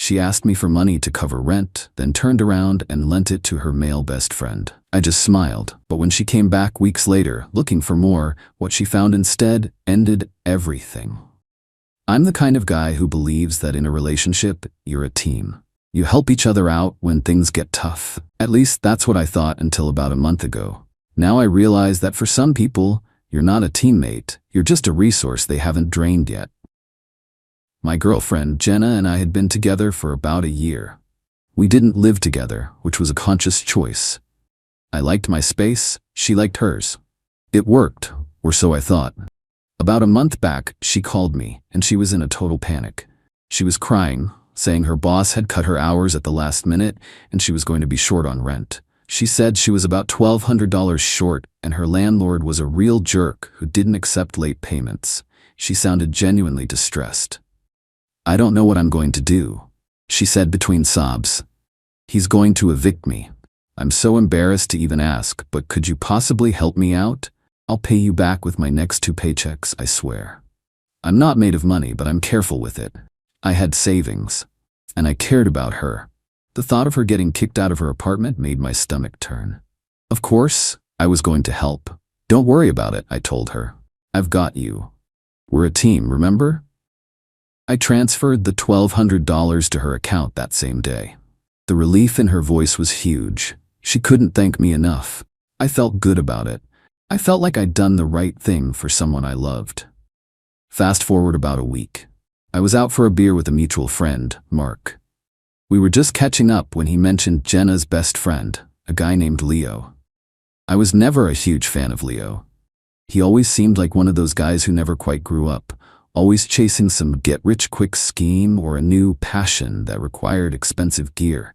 She asked me for money to cover rent, then turned around and lent it to her male best friend. I just smiled, but when she came back weeks later, looking for more, what she found instead ended everything. I'm the kind of guy who believes that in a relationship, you're a team. You help each other out when things get tough. At least that's what I thought until about a month ago. Now I realize that for some people, you're not a teammate, you're just a resource they haven't drained yet. My girlfriend, Jenna, and I had been together for about a year. We didn't live together, which was a conscious choice. I liked my space, she liked hers. It worked, or so I thought. About a month back, she called me, and she was in a total panic. She was crying, saying her boss had cut her hours at the last minute, and she was going to be short on rent. She said she was about $1,200 short, and her landlord was a real jerk who didn't accept late payments. She sounded genuinely distressed. "I don't know what I'm going to do," she said between sobs. "He's going to evict me. I'm so embarrassed to even ask, but could you possibly help me out? I'll pay you back with my next 2 paychecks, I swear. I'm not made of money, but I'm careful with it. I had savings, and I cared about her." The thought of her getting kicked out of her apartment made my stomach turn. Of course, I was going to help. "Don't worry about it," I told her. "I've got you. We're a team, remember?" I transferred the $1,200 to her account that same day. The relief in her voice was huge. She couldn't thank me enough. I felt good about it. I felt like I'd done the right thing for someone I loved. Fast forward about a week. I was out for a beer with a mutual friend, Mark. We were just catching up when he mentioned Jenna's best friend, a guy named Leo. I was never a huge fan of Leo. He always seemed like one of those guys who never quite grew up, always chasing some get-rich-quick scheme or a new passion that required expensive gear.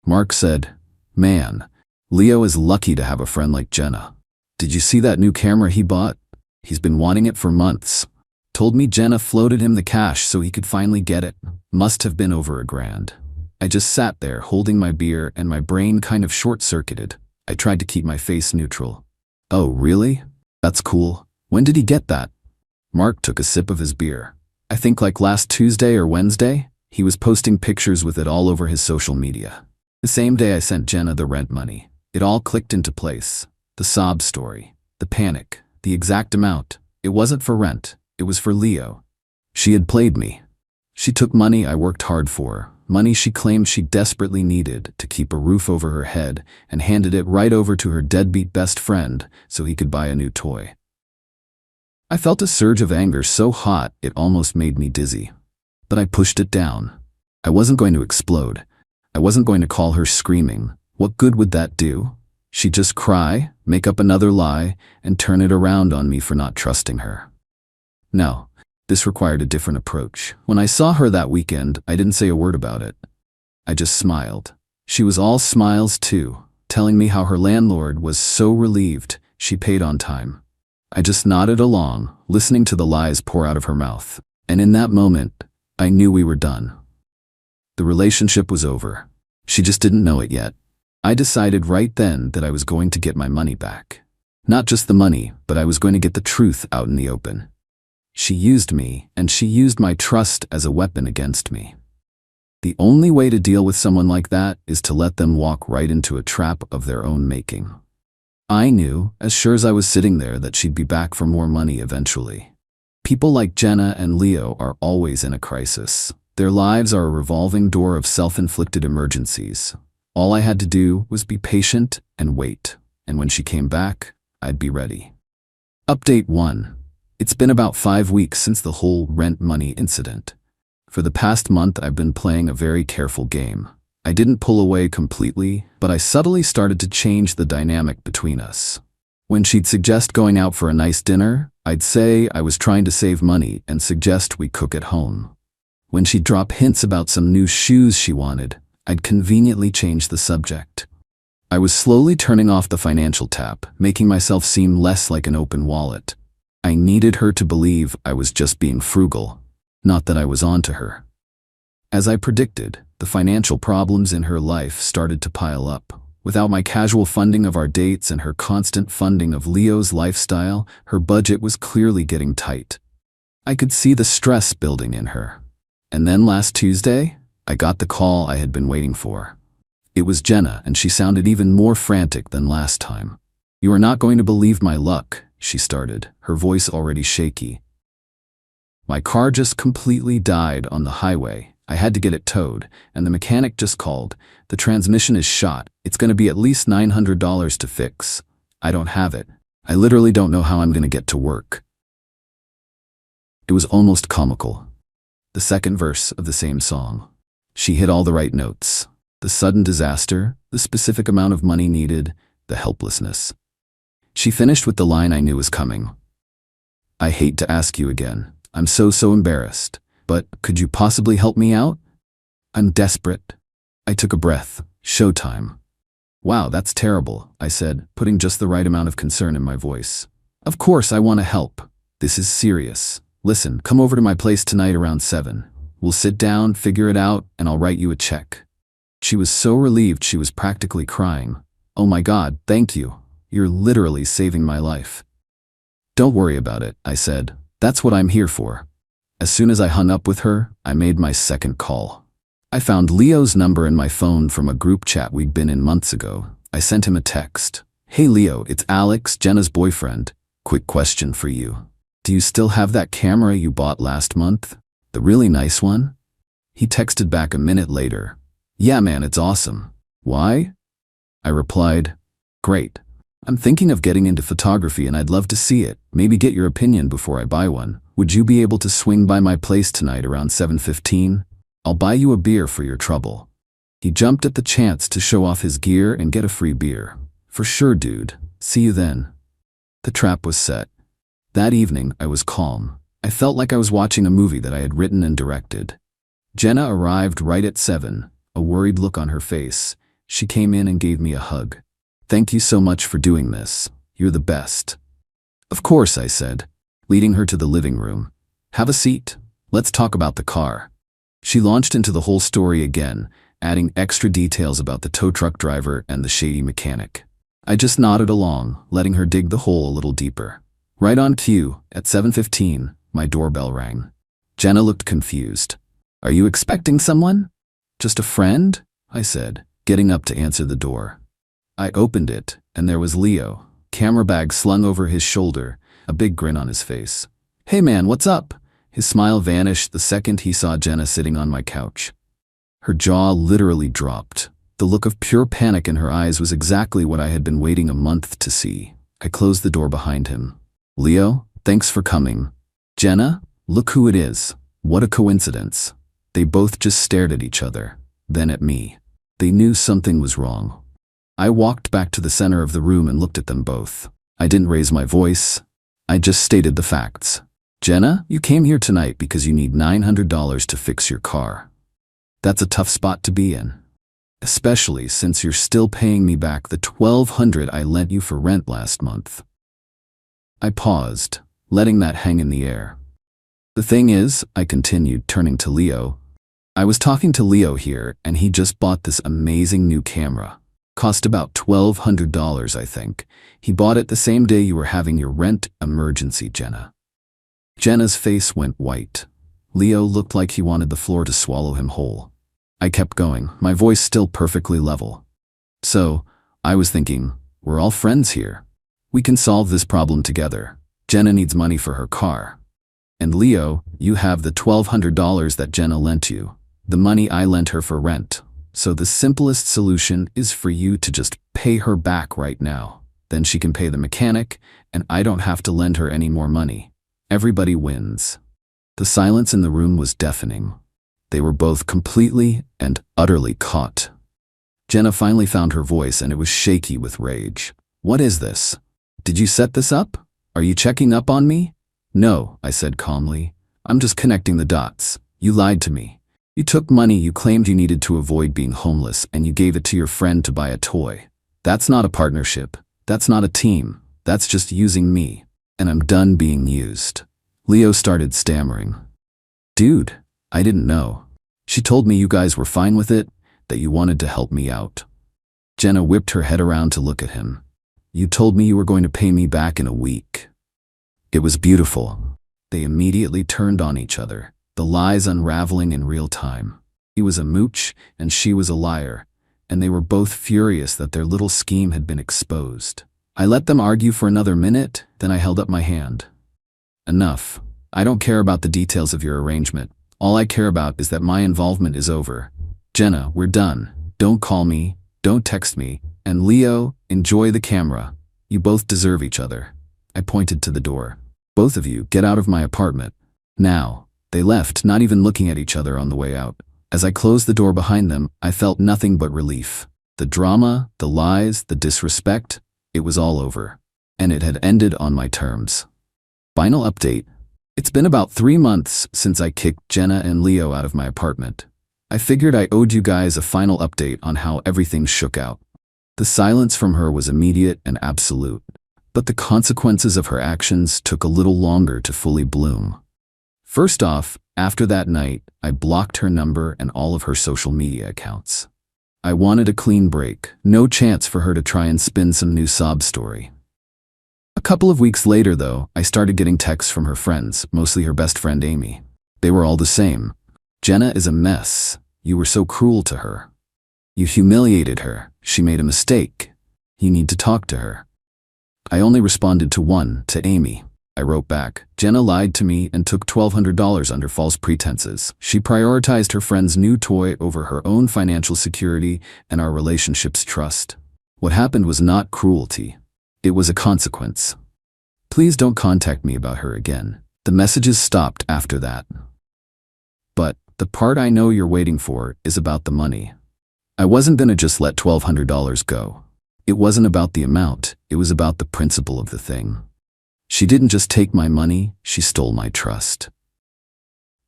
Mark said, "Man, Leo is lucky to have a friend like Jenna. Did you see that new camera he bought? He's been wanting it for months. Told me Jenna floated him the cash so he could finally get it. Must have been over $1,000. I just sat there holding my beer and my brain kind of short-circuited. I tried to keep my face neutral. "Oh, really? That's cool. When did he get that?" Mark took a sip of his beer. "I think like last Tuesday or Wednesday. He was posting pictures with it all over his social media. The same day I sent Jenna the rent money. It all clicked into place. The sob story, the panic, the exact amount. It wasn't for rent. It was for Leo. She had played me. She took money I worked hard for, money she claimed she desperately needed to keep a roof over her head, and handed it right over to her deadbeat best friend so he could buy a new toy. I felt a surge of anger so hot it almost made me dizzy. But I pushed it down. I wasn't going to explode. I wasn't going to call her screaming. What good would that do? She'd just cry, make up another lie, and turn it around on me for not trusting her. No, this required a different approach. When I saw her that weekend, I didn't say a word about it. I just smiled. She was all smiles too, telling me how her landlord was so relieved she paid on time. I just nodded along, listening to the lies pour out of her mouth. And in that moment, I knew we were done. The relationship was over. She just didn't know it yet. I decided right then that I was going to get my money back. Not just the money, but I was going to get the truth out in the open. She used me, and she used my trust as a weapon against me. The only way to deal with someone like that is to let them walk right into a trap of their own making. I knew, as sure as I was sitting there, that she'd be back for more money eventually. People like Jenna and Leo are always in a crisis. Their lives are a revolving door of self-inflicted emergencies. All I had to do was be patient and wait, and when she came back, I'd be ready. Update 1. It's been about 5 weeks since the whole rent money incident. For the past month, I've been playing a very careful game. I didn't pull away completely, but I subtly started to change the dynamic between us. When she'd suggest going out for a nice dinner, I'd say I was trying to save money and suggest we cook at home. When she'd drop hints about some new shoes she wanted, I'd conveniently change the subject. I was slowly turning off the financial tap, making myself seem less like an open wallet. I needed her to believe I was just being frugal, not that I was onto her. As I predicted, the financial problems in her life started to pile up. Without my casual funding of our dates and her constant funding of Leo's lifestyle, her budget was clearly getting tight. I could see the stress building in her. And then last Tuesday, I got the call I had been waiting for. It was Jenna, and she sounded even more frantic than last time. "You are not going to believe my luck," she started, her voice already shaky. "My car just completely died on the highway. I had to get it towed, and the mechanic just called. The transmission is shot. It's going to be at least $900 to fix. I don't have it. I literally don't know how I'm going to get to work." It was almost comical. The second verse of the same song. She hit all the right notes. The sudden disaster, the specific amount of money needed, the helplessness. She finished with the line I knew was coming. "I hate to ask you again. I'm so embarrassed. But could you possibly help me out? I'm desperate." I took a breath. Showtime. "Wow, that's terrible," I said, putting just the right amount of concern in my voice. "Of course I want to help. This is serious. Listen, come over to my place tonight around 7. We'll sit down, figure it out, and I'll write you a check." She was so relieved she was practically crying. "Oh my God, thank you. You're literally saving my life." "Don't worry about it," I said. "That's what I'm here for." As soon as I hung up with her, I made my second call. I found Leo's number in my phone from a group chat we'd been in months ago. I sent him a text. "Hey Leo, it's Alex, Jenna's boyfriend. Quick question for you. Do you still have that camera you bought last month? The really nice one?" He texted back a minute later. "Yeah man, it's awesome. Why?" I replied, "Great. I'm thinking of getting into photography and I'd love to see it, maybe get your opinion before I buy one. Would you be able to swing by my place tonight around 7:15? I'll buy you a beer for your trouble." He jumped at the chance to show off his gear and get a free beer. "For sure, dude. See you then." The trap was set. That evening, I was calm. I felt like I was watching a movie that I had written and directed. Jenna arrived right at 7, a worried look on her face. She came in and gave me a hug. "Thank you so much for doing this. You're the best." "Of course," I said, leading her to the living room. "Have a seat. Let's talk about the car." She launched into the whole story again, adding extra details about the tow truck driver and the shady mechanic. I just nodded along, letting her dig the hole a little deeper. Right on cue, at 7:15, my doorbell rang. Jenna looked confused. "Are you expecting someone?" "Just a friend," I said, getting up to answer the door. I opened it, and there was Leo, camera bag slung over his shoulder, a big grin on his face. "Hey man, what's up?" His smile vanished the second he saw Jenna sitting on my couch. Her jaw literally dropped. The look of pure panic in her eyes was exactly what I had been waiting a month to see. I closed the door behind him. "Leo, thanks for coming. Jenna, look who it is. What a coincidence." They both just stared at each other, then at me. They knew something was wrong. I walked back to the center of the room and looked at them both. I didn't raise my voice. I just stated the facts. "Jenna, you came here tonight because you need $900 to fix your car. That's a tough spot to be in. Especially since you're still paying me back the $1,200 I lent you for rent last month." I paused, letting that hang in the air. "The thing is," I continued, turning to Leo, "I was talking to Leo here, and he just bought this amazing new camera. Cost about $1,200, I think. He bought it the same day you were having your rent emergency, Jenna." Jenna's face went white. Leo looked like he wanted the floor to swallow him whole. I kept going, my voice still perfectly level. "So, I was thinking, we're all friends here. We can solve this problem together. Jenna needs money for her car. And Leo, you have the $1,200 that Jenna lent you, the money I lent her for rent. So the simplest solution is for you to just pay her back right now. Then she can pay the mechanic, and I don't have to lend her any more money. Everybody wins." The silence in the room was deafening. They were both completely and utterly caught. Jenna finally found her voice, and it was shaky with rage. "What is this? Did you set this up? Are you checking up on me?" "No," I said calmly. "I'm just connecting the dots. You lied to me. You took money you claimed you needed to avoid being homeless, and you gave it to your friend to buy a toy. That's not a partnership. That's not a team. That's just using me. And I'm done being used." Leo started stammering. "Dude, I didn't know. She told me you guys were fine with it, that you wanted to help me out." Jenna whipped her head around to look at him. "You told me you were going to pay me back in a week." It was beautiful. They immediately turned on each other, the lies unraveling in real time. He was a mooch, and she was a liar, and they were both furious that their little scheme had been exposed. I let them argue for another minute, then I held up my hand. Enough. I don't care about the details of your arrangement. All I care about is that my involvement is over. Jenna, we're done. Don't call me, don't text me, and Leo, enjoy the camera. You both deserve each other. I pointed to the door. Both of you, get out of my apartment. Now. They left, not even looking at each other on the way out. As I closed the door behind them, I felt nothing but relief. The drama, the lies, the disrespect, it was all over. And it had ended on my terms. Final update. It's been about 3 months since I kicked Jenna and Leo out of my apartment. I figured I owed you guys a final update on how everything shook out. The silence from her was immediate and absolute, but the consequences of her actions took a little longer to fully bloom. First off, after that night, I blocked her number and all of her social media accounts. I wanted a clean break, no chance for her to try and spin some new sob story. A couple of weeks later, though, I started getting texts from her friends, mostly her best friend Amy. They were all the same. Jenna is a mess. You were so cruel to her. You humiliated her. She made a mistake. You need to talk to her. I only responded to one, to Amy. I wrote back, Jenna lied to me and took $1,200 under false pretenses. She prioritized her friend's new toy over her own financial security and our relationship's trust. What happened was not cruelty. It was a consequence. Please don't contact me about her again. The messages stopped after that. But the part I know you're waiting for is about the money. I wasn't gonna just let $1,200 go. It wasn't about the amount, it was about the principle of the thing. She didn't just take my money, she stole my trust.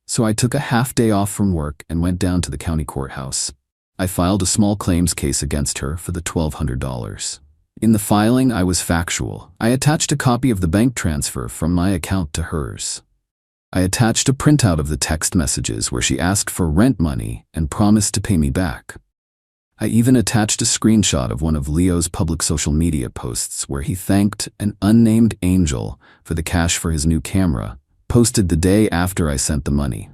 So I took a half day off from work and went down to the county courthouse. I filed a small claims case against her for the $1,200. In the filing, I was factual. I attached a copy of the bank transfer from my account to hers. I attached a printout of the text messages where she asked for rent money and promised to pay me back. I even attached a screenshot of one of Leo's public social media posts where he thanked an unnamed angel for the cash for his new camera, posted the day after I sent the money.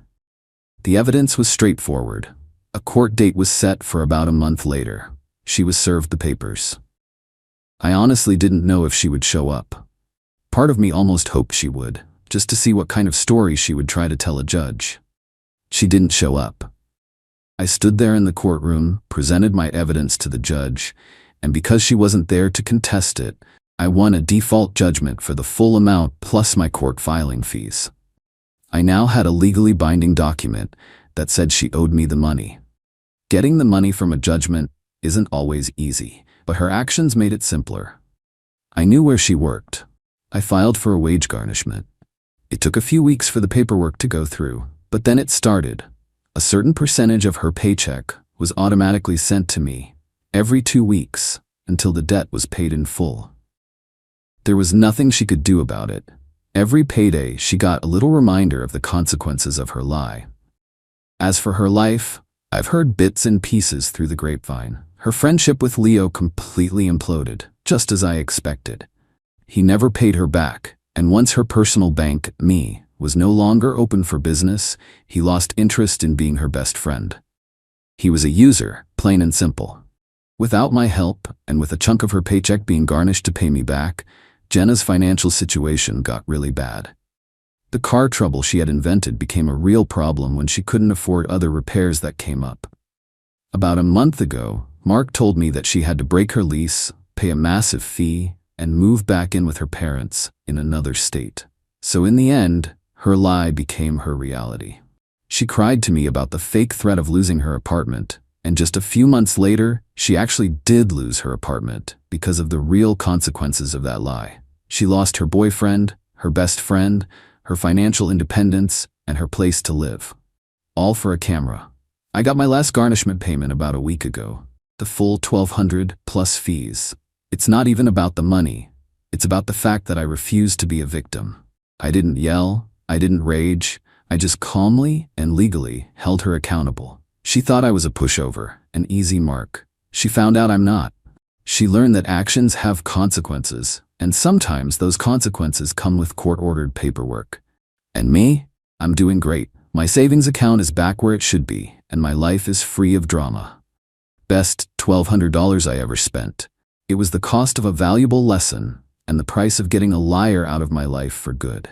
The evidence was straightforward. A court date was set for about a month later. She was served the papers. I honestly didn't know if she would show up. Part of me almost hoped she would, just to see what kind of story she would try to tell a judge. She didn't show up. I stood there in the courtroom, presented my evidence to the judge, and because she wasn't there to contest it, I won a default judgment for the full amount plus my court filing fees. I now had a legally binding document that said she owed me the money. Getting the money from a judgment isn't always easy, but her actions made it simpler. I knew where she worked. I filed for a wage garnishment. It took a few weeks for the paperwork to go through, but then it started. A certain percentage of her paycheck was automatically sent to me every 2 weeks until the debt was paid in full. There was nothing she could do about it. Every payday, she got a little reminder of the consequences of her lie. As for her life, I've heard bits and pieces through the grapevine. Her friendship with Leo completely imploded, just as I expected. He never paid her back, and once her personal bank, me, was no longer open for business, he lost interest in being her best friend. He was a user, plain and simple. Without my help, and with a chunk of her paycheck being garnished to pay me back, Jenna's financial situation got really bad. The car trouble she had invented became a real problem when she couldn't afford other repairs that came up. About a month ago, Mark told me that she had to break her lease, pay a massive fee, and move back in with her parents in another state. So in the end, her lie became her reality. She cried to me about the fake threat of losing her apartment, and just a few months later, she actually did lose her apartment because of the real consequences of that lie. She lost her boyfriend, her best friend, her financial independence, and her place to live. All for a camera. I got my last garnishment payment about a week ago. The full $1,200 plus fees. It's not even about the money. It's about the fact that I refused to be a victim. I didn't yell. I didn't rage. I just calmly and legally held her accountable. She thought I was a pushover, an easy mark. She found out I'm not. She learned that actions have consequences, and sometimes those consequences come with court-ordered paperwork. And me? I'm doing great. My savings account is back where it should be, and my life is free of drama. Best $1,200 I ever spent. It was the cost of a valuable lesson and the price of getting a liar out of my life for good.